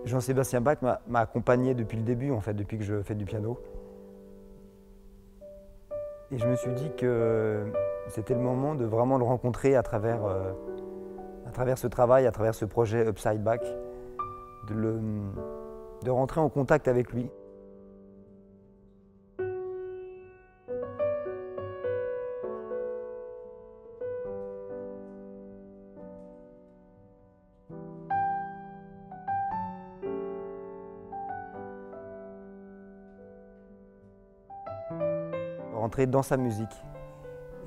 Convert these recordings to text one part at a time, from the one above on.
Jean-Sébastien Bach m'a accompagné depuis le début, en fait, depuis que je fais du piano. Et je me suis dit que c'était le moment de vraiment le rencontrer à travers ce travail, à travers ce projet Upside Bach, de rentrer en contact avec lui. Rentrer dans sa musique.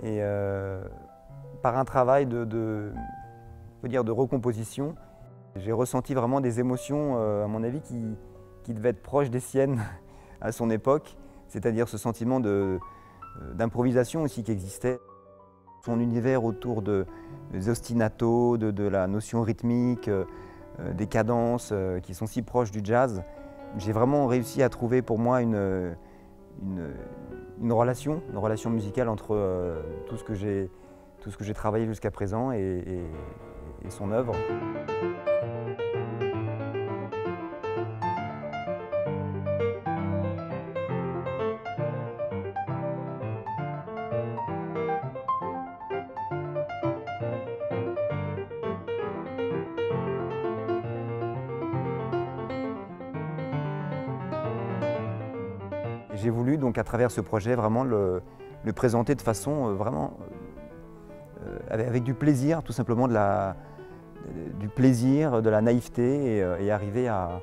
Et par un travail de recomposition, j'ai ressenti vraiment des émotions, à mon avis, qui devaient être proches des siennes à son époque, c'est-à-dire ce sentiment d'improvisation aussi qui existait. Son univers autour des ostinatos, de la notion rythmique, des cadences qui sont si proches du jazz. J'ai vraiment réussi à trouver pour moi une relation musicale entre tout ce que j'ai travaillé jusqu'à présent et son œuvre. J'ai voulu donc à travers ce projet vraiment le présenter de façon vraiment avec du plaisir, tout simplement du plaisir, de la naïveté et arriver à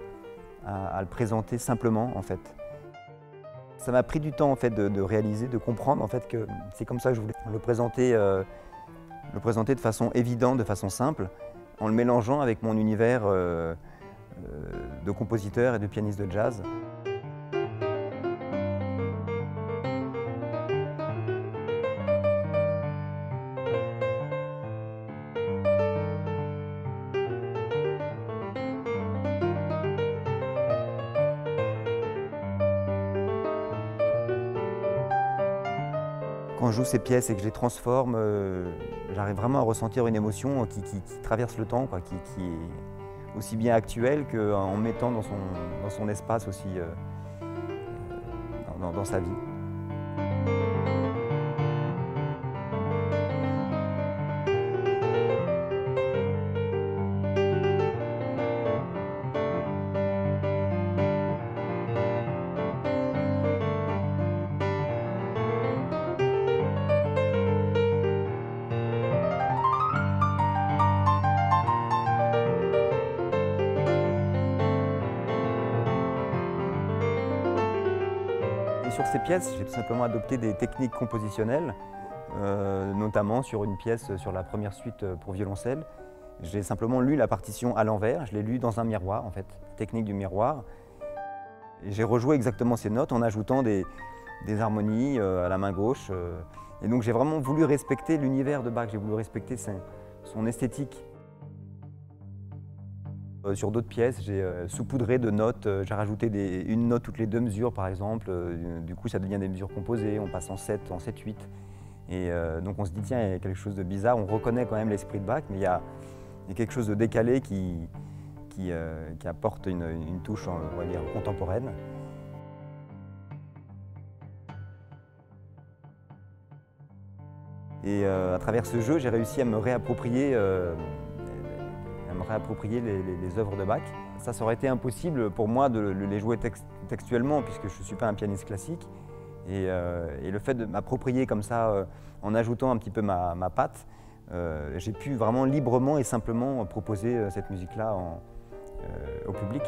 le présenter simplement en fait. Ça m'a pris du temps en fait de réaliser, de comprendre en fait que c'est comme ça que je voulais le présenter de façon évidente, de façon simple, en le mélangeant avec mon univers de compositeur et de pianiste de jazz. Quand je joue ces pièces et que je les transforme, j'arrive vraiment à ressentir une émotion qui traverse le temps, quoi, qui est aussi bien actuelle qu'en mettant dans son espace aussi, dans sa vie. Et sur ces pièces, j'ai tout simplement adopté des techniques compositionnelles, notamment sur une pièce, sur la première suite pour violoncelle. J'ai simplement lu la partition à l'envers, je l'ai lu dans un miroir en fait, technique du miroir. Et j'ai rejoué exactement ces notes en ajoutant des harmonies à la main gauche. Et donc j'ai vraiment voulu respecter l'univers de Bach, j'ai voulu respecter son esthétique. Sur d'autres pièces, j'ai saupoudré de notes, j'ai rajouté une note toutes les 2 mesures par exemple, du coup ça devient des mesures composées, on passe en 7-8. Et donc on se dit tiens, il y a quelque chose de bizarre, on reconnaît quand même l'esprit de Bach, mais il y a quelque chose de décalé qui apporte une touche, on va dire, contemporaine. Et à travers ce jeu, j'ai réussi à me réapproprier les œuvres de Bach. Ça aurait été impossible pour moi de les jouer textuellement puisque je ne suis pas un pianiste classique. Et le fait de m'approprier comme ça, en ajoutant un petit peu ma patte, j'ai pu vraiment librement et simplement proposer cette musique-là au public.